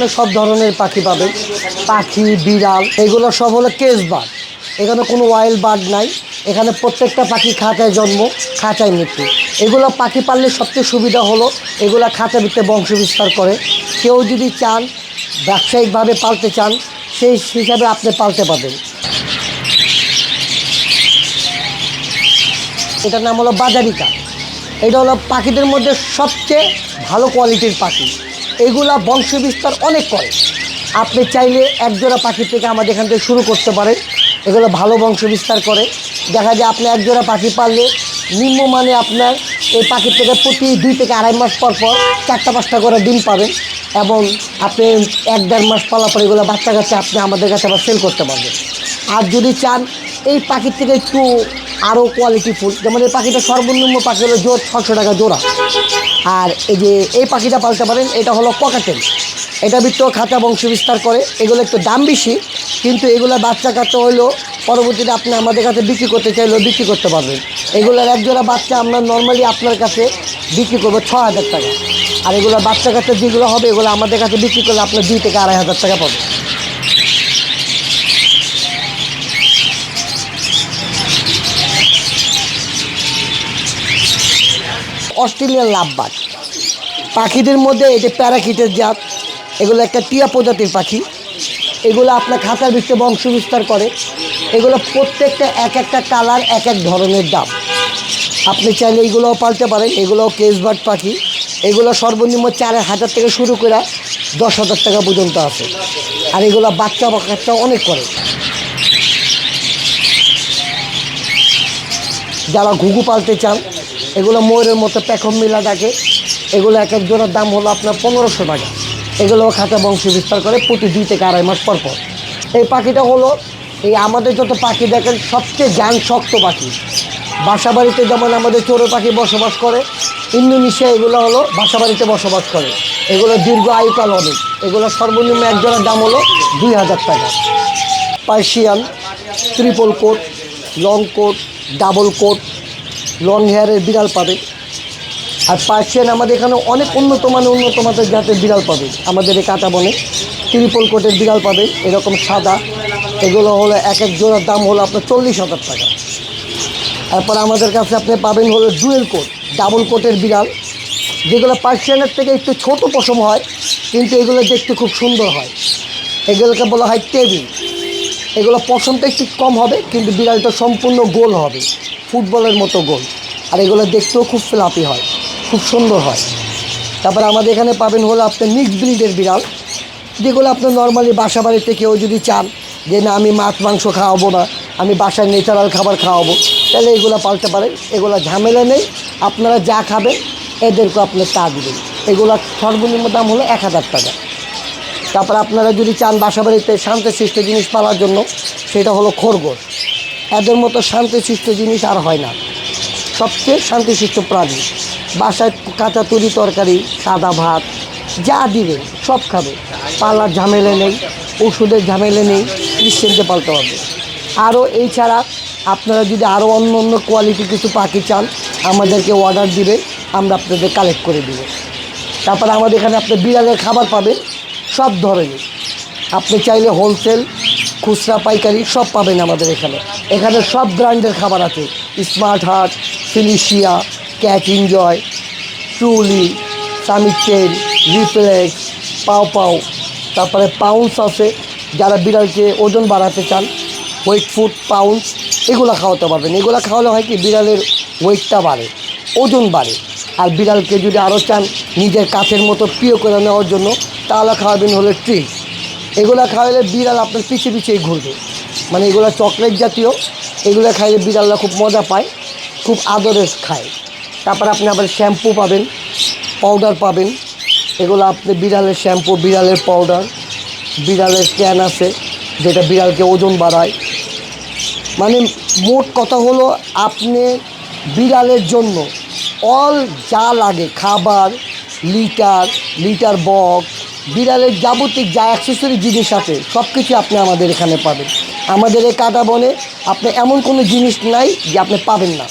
আপনি সব ধরনের পাখি পাবেন, পাখি বিড়াল এগুলো সব হলো কেস বার্ড। এখানে কোনো ওয়াইল্ড বার্ড নাই, এখানে প্রত্যেকটা পাখি খাঁচায় জন্ম, খাঁচায় মৃত্যু। এগুলো পাখি পাললে সবচেয়ে সুবিধা হলো এগুলো খাঁচা ভিত্তিতে বংশ বিস্তার করে। কেউ যদি চান ব্যবসায়িকভাবে পালতে চান সেই হিসাবে আপনি পালতে পারবেন। এটার নাম হলো বাজারিকা। এটা হলো পাখিদের মধ্যে সবচেয়ে ভালো কোয়ালিটির পাখি। এগুলা বংশ বিস্তার অনেক করে। আপনি চাইলে একজোড়া পাখি থেকে আমাদের এখান থেকে শুরু করতে পারেন। এগুলো ভালো বংশ বিস্তার করে। দেখা যায় আপনি একজোড়া পাখি পাললে নিম্নমানে আপনার এই পাখির থেকে প্রতি 2 থেকে 2.5 মাস পর পর 4টা-5টা করে ডিম পাবেন, এবং আপনি 1-1.5 মাস পালার পর এগুলো বাচ্চা কাচ্চা আপনি আমাদের কাছে আবার সেল করতে পারবেন। আর যদি চান এই পাখির থেকে একটু আরও কোয়ালিটিফুল, যেমন এই পাখিটা সর্বনিম্ন পাখি হলো 600 টাকা জোড়া। আর এই যে এই পাখিটা পালতে পারেন, এটা হলো ককাটেল। এটা ভিতরেও খাঁচা বংশ বিস্তার করে। এগুলো একটু দাম বেশি, কিন্তু এগুলো বাচ্চা কাচ্চা হলেও পরবর্তীতে আপনি আমাদের কাছে বিক্রি করতে চাইলেও বিক্রি করতে পারবেন। এগুলোর একজোড়া বাচ্চা আমরা নর্মালি আপনার কাছে বিক্রি করবো 6000 টাকা। আর এগুলো বাচ্চা কাচ্চা যেগুলো হবে এগুলো আমাদের কাছে বিক্রি করলে আপনার 2 থেকে 2500 টাকা পাবেন। অস্ট্রেলিয়ান লাভবার্ড পাখিদের মধ্যে এটি প্যারাকিটের জাত। এগুলো একটা টিয়া প্রজাতির পাখি। এগুলো আপনার খাঁচার ভিতরে বংশ বিস্তার করে। এগুলো প্রত্যেকটা একটা কালার, এক ধরনের দাম। আপনি চাইলে এগুলোও পালতে পারেন। এগুলোও কেসবার্ড পাখি। এগুলো সর্বনিম্ন 4000 থেকে শুরু করে 10,000 টাকা পর্যন্ত আছে। আর এগুলো বাচ্চা কাচ্চা অনেক করে। যারা ঘুঘু পালতে চান, এগুলো ময়ূরের মতো পেখম মিলা ডাকে। এগুলো এক জোড়ার দাম হলো আপনার 1500 টাকা। এগুলোও খাঁচা বংশ বিস্তার করে প্রতি 2 থেকে 2.5 মাস পর পর। এই পাখিটা হলো এই আমাদের যত পাখি দেখেন সবচেয়ে জান শক্ত পাখি। বাসা বাড়িতে যেমন আমাদের চড়ুই পাখি বসবাস করে, ইন্দোনেশিয়া এগুলো হলো বাসা বাড়িতে বসবাস করে। এগুলো দীর্ঘ আয়ুকাল অনেক। এগুলো সর্বনিম্ন এক জোড়ার দাম হলো 2000 টাকা। Persian, triple coat, long coat, double coat, long হেয়ারের বিড়াল পাবে। আর পার্সিয়ান আমাদের এখানে অনেক উন্নত মানের জাতের বিড়াল পাবে। আমাদের এই কাটা বনে ট্রিপল কোটের বিড়াল পাবে এরকম সাদা। এগুলো হলো এক জোড়ার দাম হলো আপনার 40,000 টাকা। তারপর আমাদের কাছে আপনি পাবেন হলো ডুয়েল কোট, ডাবল কোটের বিড়াল, যেগুলো পার্সিয়ানের থেকে একটু ছোট পশম হয়, কিন্তু এগুলো দেখতে খুব সুন্দর হয়। এগুলোকে বলা হয় টেবিল। এগুলো পশমটা একটু কম হবে, কিন্তু বিড়ালটা সম্পূর্ণ গোল হবে, ফুটবলের মতো গোল। আর এগুলো দেখতেও খুব ফ্লাপি হয়, খুব সুন্দর হয়। তারপর আমাদের এখানে পাবেন হলো আপনার মিক্সড ব্রিডের বিড়াল, যেগুলো আপনার নর্মালি বাসা বাড়িতে কেউ যদি চান যে না আমি মাছ মাংস খাওয়াবো না, আমি বাসায় ন্যাচারাল খাবার খাওয়াবো, তাহলে এগুলো পালতে পারেন। এগুলো ঝামেলা নেই, আপনারা যা খাবেন এদেরকে আপনার তা দেবেন। এগুলো সর্বনিম্ন দাম হলো 1000 টাকা। তারপর আপনারা যদি চান বাসা বাড়িতে শান্তশিষ্ট জিনিস পালার জন্য, সেটা হলো খরগোশ। এদের মতো শান্তশিষ্ট জিনিস আর হয় না, সবচেয়ে শান্তশিষ্ট প্রাণী। বাসায় কাঁচা তরি তরকারি, সাদা ভাত যা দিবেন সব খাবে। পালার ঝামেলা নেই, ওষুধের ঝামেলা নেই, নিশ্চিন্তে পালতে হবে। আরও এই ছাড়া আপনারা যদি আরও অন্য কোয়ালিটি কিছু পাখি চান আমাদেরকে অর্ডার দিবেন, আমরা আপনাদের কালেক্ট করে দেব। তারপরে আমাদের এখানে আপনি বিড়ালের খাবার পাবেন সব ধরনের। আপনি চাইলে হোলসেল, খুচরা, পাইকারি সব পাবেন আমাদের এখানে। এখানে সব ব্র্যান্ডের খাবার আছে, Smart Heart, Felicia, Cat Enjoy, Truly, Summit Tail, Reflex, Paw Paw. তারপরে পাউন্স আছে, যারা বিড়ালকে ওজন বাড়াতে চান, ওয়েট ফুড পাউন্স এগুলো খাওয়াতে পারবেন। এগুলো খাওয়ালে হয় কি বিড়ালের ওয়েটটা বাড়ে, ওজন বাড়ে। আর বিড়ালকে যদি আরও চান নিজের কাছের মতো প্রিয় করে নেওয়ার জন্য, তাহলে খাওয়াবেন হলো ট্রিট। এগুলো খাওয়ালে বিড়াল আপনার পিছিয়েই ঘুরবে। মানে এগুলো চকলেট জাতীয়, এগুলো খাইলে বিড়ালরা খুব মজা পায়, খুব আদরে খায়। তারপর আপনি আবার শ্যাম্পু পাবেন, পাউডার পাবেন। এগুলো আপনি বিড়ালের শ্যাম্পু, বিড়ালের পাউডার, বিড়ালের ক্যান আছে যেটা বিড়ালকে ওজন বাড়ায়। মানে মোট কথা হলো আপনি বিড়ালের জন্য অল যা লাগে, খাবার, লিটার বক্স, বিড়ালের যাবতীয় যা অ্যাক্সেসরি জিনিস আছে সব কিছু আপনি আমাদের এখানে পাবেন। আমাদের এই কাটা বনে আপনি এমন কোনো জিনিস নাই যে আপনি পাবেন না।